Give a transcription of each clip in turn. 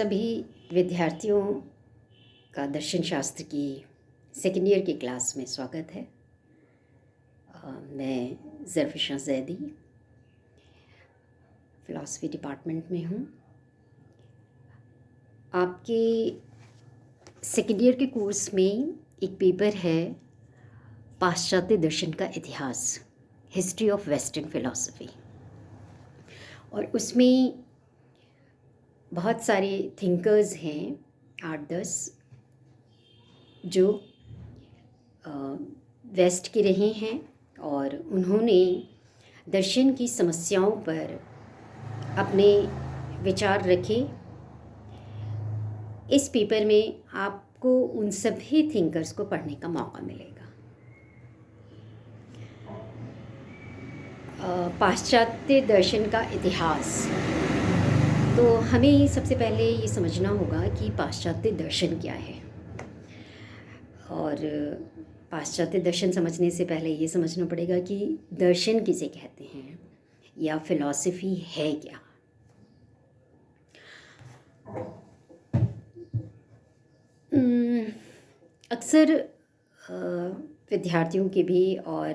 सभी विद्यार्थियों का दर्शन शास्त्र की सेकेंड ईयर की क्लास में स्वागत है। मैं ज़रफ़िशा ज़ैदी फ़िलासफ़ी डिपार्टमेंट में हूँ। आपके सेकेंड ईयर के कोर्स में एक पेपर है पाश्चात्य दर्शन का इतिहास, हिस्ट्री ऑफ वेस्टर्न फ़िलासफ़ी, और उसमें बहुत सारे थिंकर्स हैं 8-10 जो वेस्ट के रहे हैं और उन्होंने दर्शन की समस्याओं पर अपने विचार रखे। इस पेपर में आपको उन सभी थिंकर्स को पढ़ने का मौका मिलेगा। पाश्चात्य दर्शन का इतिहास, तो हमें सबसे पहले ये समझना होगा कि पाश्चात्य दर्शन क्या है। और पाश्चात्य दर्शन समझने से पहले ये समझना पड़ेगा कि दर्शन किसे कहते हैं या फ़िलॉसफ़ी है क्या। अक्सर विद्यार्थियों के भी और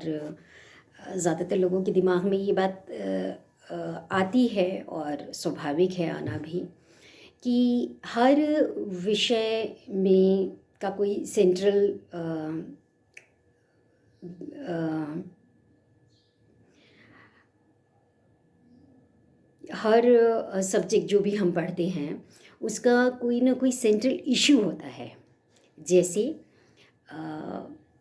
ज़्यादातर लोगों के दिमाग में ये बात आती है और स्वाभाविक है आना भी, कि हर विषय में का कोई सेंट्रल हर सब्जेक्ट जो भी हम पढ़ते हैं उसका कोई ना कोई सेंट्रल इशू होता है। जैसे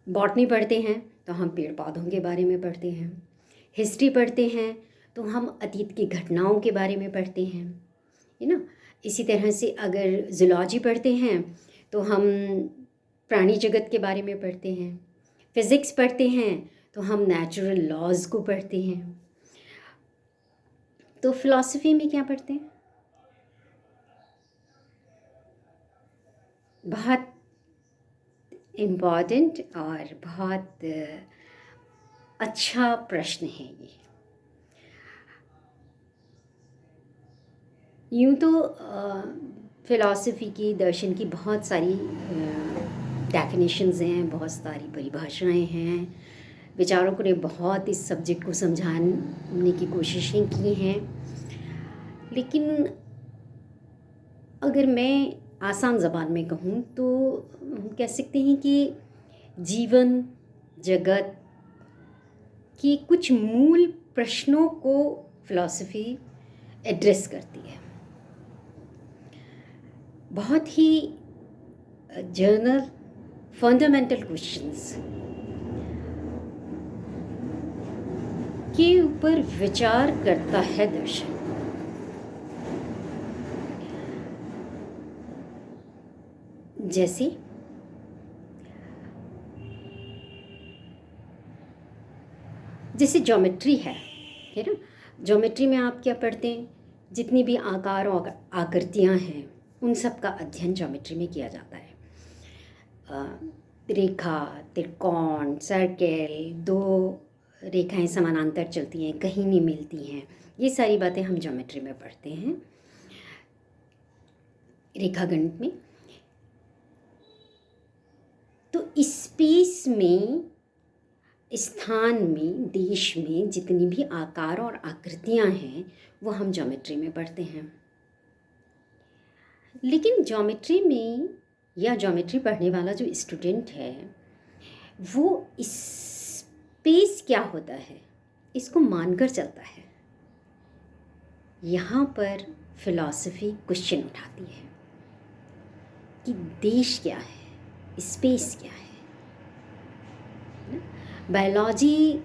बॉटनी पढ़ते हैं तो हम पेड़ पौधों के बारे में पढ़ते हैं, हिस्ट्री पढ़ते हैं तो हम अतीत की घटनाओं के बारे में पढ़ते हैं, है ना। इसी तरह से अगर ज़ूलॉजी पढ़ते हैं तो हम प्राणी जगत के बारे में पढ़ते हैं, फिज़िक्स पढ़ते हैं तो हम नेचुरल लॉज को पढ़ते हैं। तो फ़िलॉसफ़ी में क्या पढ़ते हैं? बहुत इम्पॉर्टेंट और बहुत अच्छा प्रश्न है ये। यूँ तो फ़िलॉसफ़ी की, दर्शन की बहुत सारी डेफिनेशंस हैं, बहुत सारी परिभाषाएं हैं। विचारकों ने बहुत इस सब्जेक्ट को समझाने की कोशिशें की हैं, लेकिन अगर मैं आसान ज़बान में कहूँ तो हम कह सकते हैं कि जीवन जगत की कुछ मूल प्रश्नों को फ़िलॉसफ़ी एड्रेस करती है। बहुत ही जनरल फंडामेंटल क्वेश्चंस के ऊपर विचार करता है दर्शन। जैसे ज्योमेट्री है ना। ज्योमेट्री में आप क्या पढ़ते हैं? जितनी भी आकार और आकृतियाँ हैं उन सब का अध्ययन ज्योमेट्री में किया जाता है। रेखा, त्रिकोण, सर्कल, दो रेखाएं समानांतर चलती हैं, कहीं नहीं मिलती हैं, ये सारी बातें हम ज्योमेट्री में पढ़ते हैं, रेखागणित में। तो स्पेस में, स्थान में, देश में जितनी भी आकार और आकृतियां हैं वो हम ज्योमेट्री में पढ़ते हैं। लेकिन ज्योमेट्री में या ज्योमेट्री पढ़ने वाला जो स्टूडेंट है वो स्पेस क्या होता है इसको मानकर चलता है। यहाँ पर फ़िलॉसफ़ी क्वेश्चन उठाती है कि देश क्या है, स्पेस क्या है। बायोलॉजी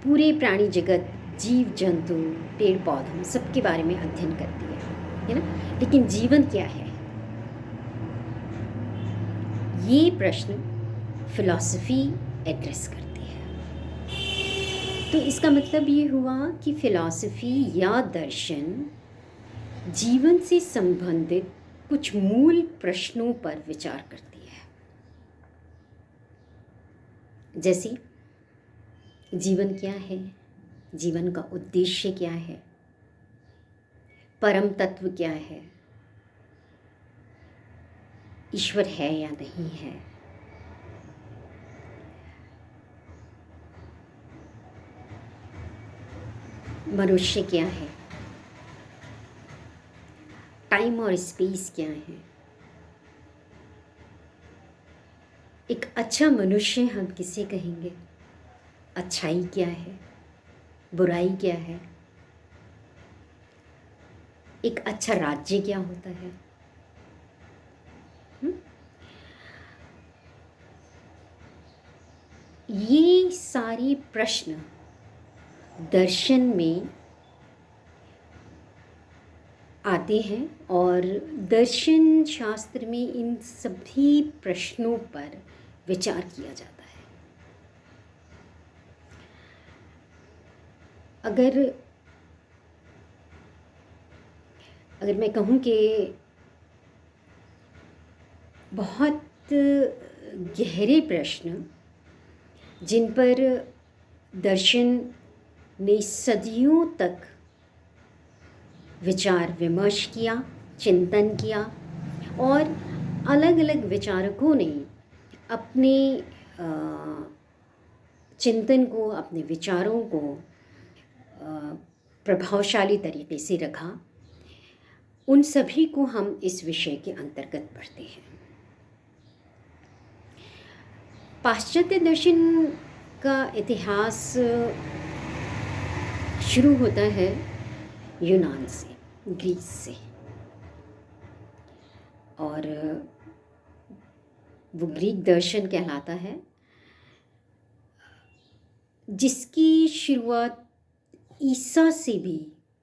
पूरे प्राणी जगत, जीव जंतु, पेड़ पौधों सबके बारे में अध्ययन करती है ना। लेकिन जीवन क्या है, ये प्रश्न फ़िलॉसफ़ी एड्रेस करती है। तो इसका मतलब ये हुआ कि फ़िलॉसफ़ी या दर्शन जीवन से संबंधित कुछ मूल प्रश्नों पर विचार करती है। जैसे जीवन क्या है, जीवन का उद्देश्य क्या है, परम तत्व क्या है, ईश्वर है या नहीं है, मनुष्य क्या है, टाइम और स्पेस क्या है, एक अच्छा मनुष्य हम किसे कहेंगे, अच्छाई क्या है, बुराई क्या है, एक अच्छा राज्य क्या होता है। ये सारे प्रश्न दर्शन में आते हैं और दर्शन शास्त्र में इन सभी प्रश्नों पर विचार किया जाता है। अगर मैं कहूँ कि बहुत गहरे प्रश्न जिन पर दर्शन ने सदियों तक विचार विमर्श किया, चिंतन किया और अलग अलग विचारकों ने अपने चिंतन को, अपने विचारों को प्रभावशाली तरीके से रखा, उन सभी को हम इस विषय के अंतर्गत पढ़ते हैं। पाश्चात्य दर्शन का इतिहास शुरू होता है यूनान से, ग्रीस से, और वो ग्रीक दर्शन कहलाता है, जिसकी शुरुआत ईसा से भी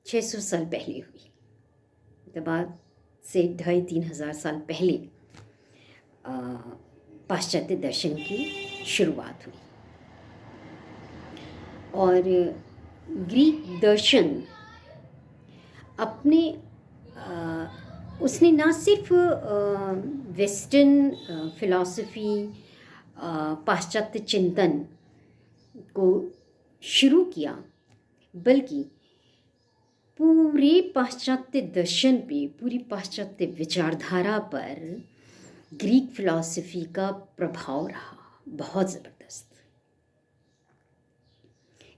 600 साल पहले हुई। मतलब आज से 2500-3000 साल पहले पाश्चात्य दर्शन की शुरुआत हुई। और ग्रीक दर्शन अपने उसने ना सिर्फ वेस्टर्न फिलॉसफी, पाश्चात्य चिंतन को शुरू किया, बल्कि पूरे पाश्चात्य दर्शन पे, पूरी पाश्चात्य विचारधारा पर ग्रीक फिलॉसफी का प्रभाव रहा बहुत ज़बरदस्त।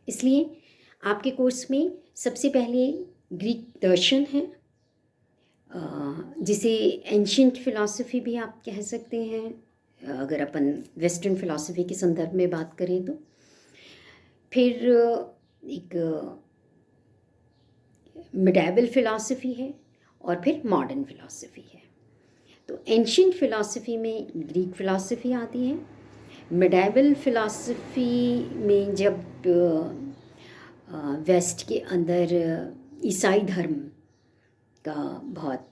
इसलिए आपके कोर्स में सबसे पहले ग्रीक दर्शन है, जिसे एंशिएंट फिलॉसफी भी आप कह सकते हैं अगर अपन वेस्टर्न फिलॉसफी के संदर्भ में बात करें तो। फिर एक मिडाइवल फिलॉसफी है और फिर मॉडर्न फिलॉसफी है। तो एंशिएंट फिलॉसफी में ग्रीक फिलॉसफी आती है। मिडाइवल फिलॉसफी में जब वेस्ट के अंदर ईसाई धर्म का बहुत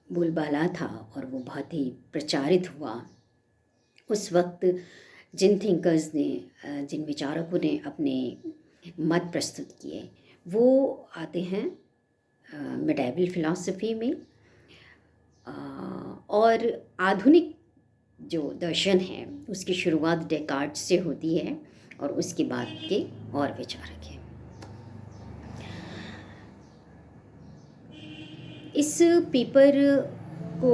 बोलबाला था और वो बहुत ही प्रचारित हुआ, उस वक्त जिन थिंकर्स ने, जिन विचारकों ने अपने मत प्रस्तुत किए, वो आते हैं मिडाइवल फिलॉसफी में। और आधुनिक जो दर्शन है उसकी शुरुआत डेकार्ट से होती है और उसके बाद के और विचारक हैं। इस पेपर को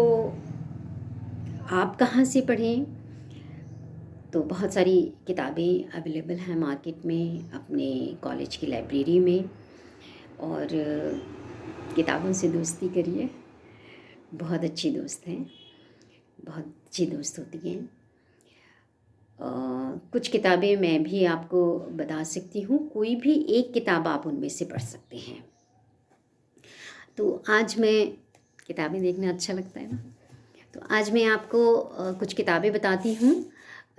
आप कहाँ से पढ़ें? तो बहुत सारी किताबें अवेलेबल हैं मार्केट में, अपने कॉलेज की लाइब्रेरी में, और किताबों से दोस्ती करिए। बहुत अच्छी दोस्त हैं, बहुत अच्छी दोस्त होती हैं। कुछ किताबें मैं भी आपको बता सकती हूँ, कोई भी एक किताब आप उनमें से पढ़ सकते हैं। तो आज मैं, किताबें देखना अच्छा लगता है ना, तो आज मैं आपको कुछ किताबें बताती हूँ।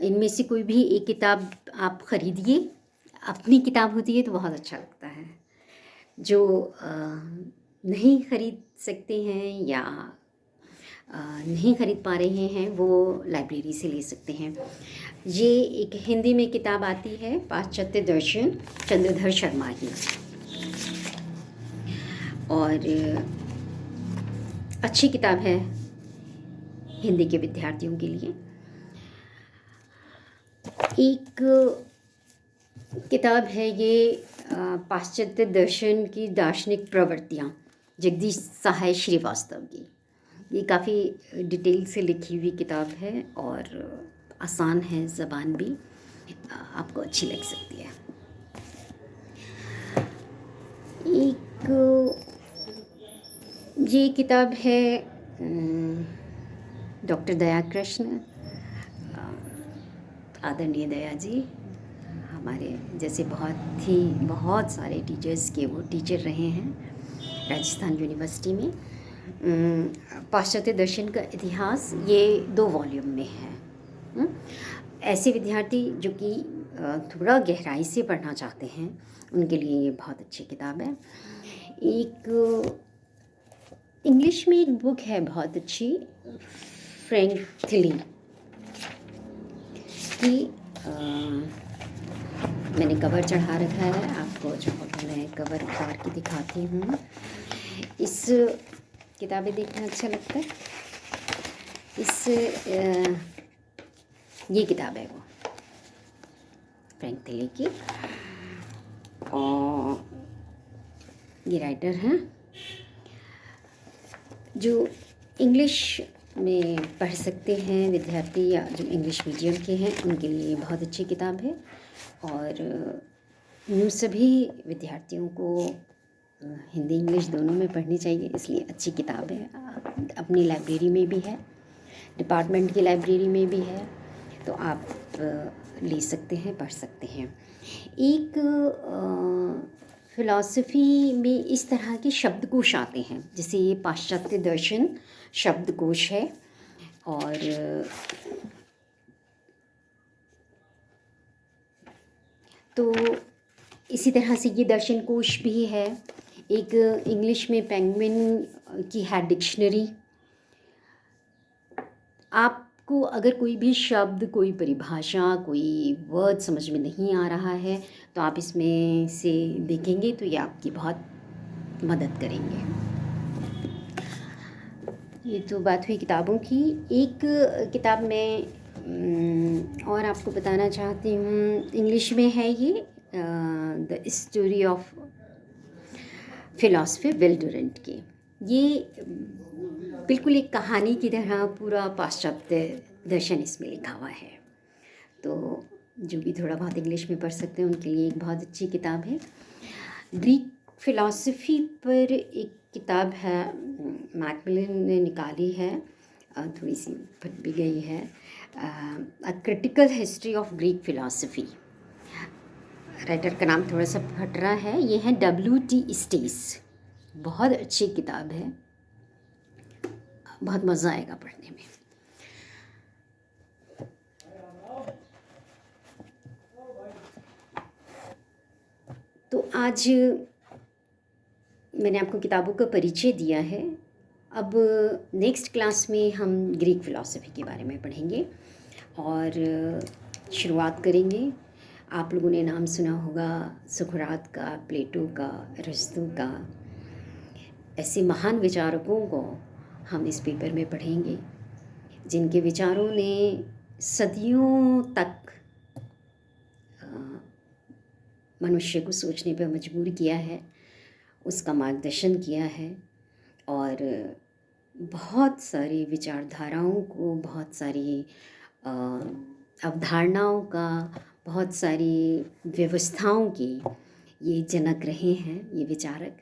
इनमें से कोई भी एक किताब आप ख़रीदिए। अपनी किताब होती है तो बहुत अच्छा लगता है। जो नहीं ख़रीद सकते हैं या नहीं ख़रीद पा रहे हैं वो लाइब्रेरी से ले सकते हैं। ये एक हिंदी में किताब आती है, पाश्चात्य दर्शन, चंद्रधर शर्मा की, और अच्छी किताब है हिंदी के विद्यार्थियों के लिए। एक किताब है ये पाश्चात्य दर्शन की दार्शनिक प्रवृत्तियाँ, जगदीश सहाय श्रीवास्तव की। ये काफ़ी डिटेल से लिखी हुई किताब है और आसान है, ज़बान भी आपको अच्छी लग सकती है। एक ये किताब है डॉक्टर दया कृष्ण, आदरणीय दया जी, हमारे जैसे बहुत सारे टीचर्स के वो टीचर रहे हैं राजस्थान यूनिवर्सिटी में। पाश्चात्य दर्शन का इतिहास, ये 2 वॉल्यूम में है। ऐसे विद्यार्थी जो कि थोड़ा गहराई से पढ़ना चाहते हैं उनके लिए ये बहुत अच्छी किताब है। एक इंग्लिश में एक बुक है बहुत अच्छी, फ्रैंक थिली की, मैंने कवर चढ़ा रखा है आपको, जो मैं कवर उतार के दिखाती हूँ। इस किताबें देखना अच्छा लगता है। ये किताब है वो फ्रैंक थिली की, और ये राइटर हैं जो इंग्लिश में पढ़ सकते हैं विद्यार्थी या जो इंग्लिश मीडियम के हैं उनके लिए बहुत अच्छी किताब है। और यूँ सभी विद्यार्थियों को हिंदी इंग्लिश दोनों में पढ़नी चाहिए, इसलिए अच्छी किताब है। अपनी लाइब्रेरी में भी है, डिपार्टमेंट की लाइब्रेरी में भी है, तो आप ले सकते हैं, पढ़ सकते हैं। एक फ़िलॉसफ़ी में इस तरह के शब्दकोश आते हैं, जैसे ये पाश्चात्य दर्शन शब्दकोश है, और तो इसी तरह से ये दर्शन कोश भी है। एक इंग्लिश में पेंगुइन की है डिक्शनरी। आपको अगर कोई भी शब्द, कोई परिभाषा, कोई वर्ड समझ में नहीं आ रहा है तो आप इसमें से देखेंगे तो ये आपकी बहुत मदद करेंगे। ये तो बात हुई किताबों की। एक किताब मैं और आपको बताना चाहती हूँ, इंग्लिश में है ये, the story of philosophy Will Durant की। ये बिल्कुल एक कहानी की तरह पूरा पाश्चात्य दर्शन इसमें लिखा हुआ है, तो जो भी थोड़ा बहुत इंग्लिश में पढ़ सकते हैं उनके लिए एक बहुत अच्छी किताब है। ग्रीक फ़िलॉसफ़ी पर एक किताब है, मैकमिलन ने निकाली है, थोड़ी सी फट भी गई है, a critical history of Greek philosophy. Writer का नाम थोड़ा सा फट रहा है। ये है W.T. स्टेस। बहुत अच्छी किताब है, बहुत मज़ा आएगा पढ़ने में। तो आज मैंने आपको किताबों का परिचय दिया है। अब नेक्स्ट क्लास में हम ग्रीक फ़िलॉसफ़ी के बारे में पढ़ेंगे और शुरुआत करेंगे। आप लोगों ने नाम सुना होगा सुकरात का, प्लेटो का, अरिस्टो का। ऐसे महान विचारकों को हम इस पेपर में पढ़ेंगे जिनके विचारों ने सदियों तक मनुष्य को सोचने पर मजबूर किया है, उसका मार्गदर्शन किया है, और बहुत सारी विचारधाराओं को, बहुत सारी अवधारणाओं का, बहुत सारी व्यवस्थाओं के ये जनक रहे हैं, ये विचारक।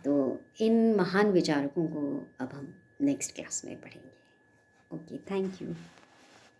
तो इन महान विचारकों को अब हम नेक्स्ट क्लास में पढ़ेंगे। Okay, thank you.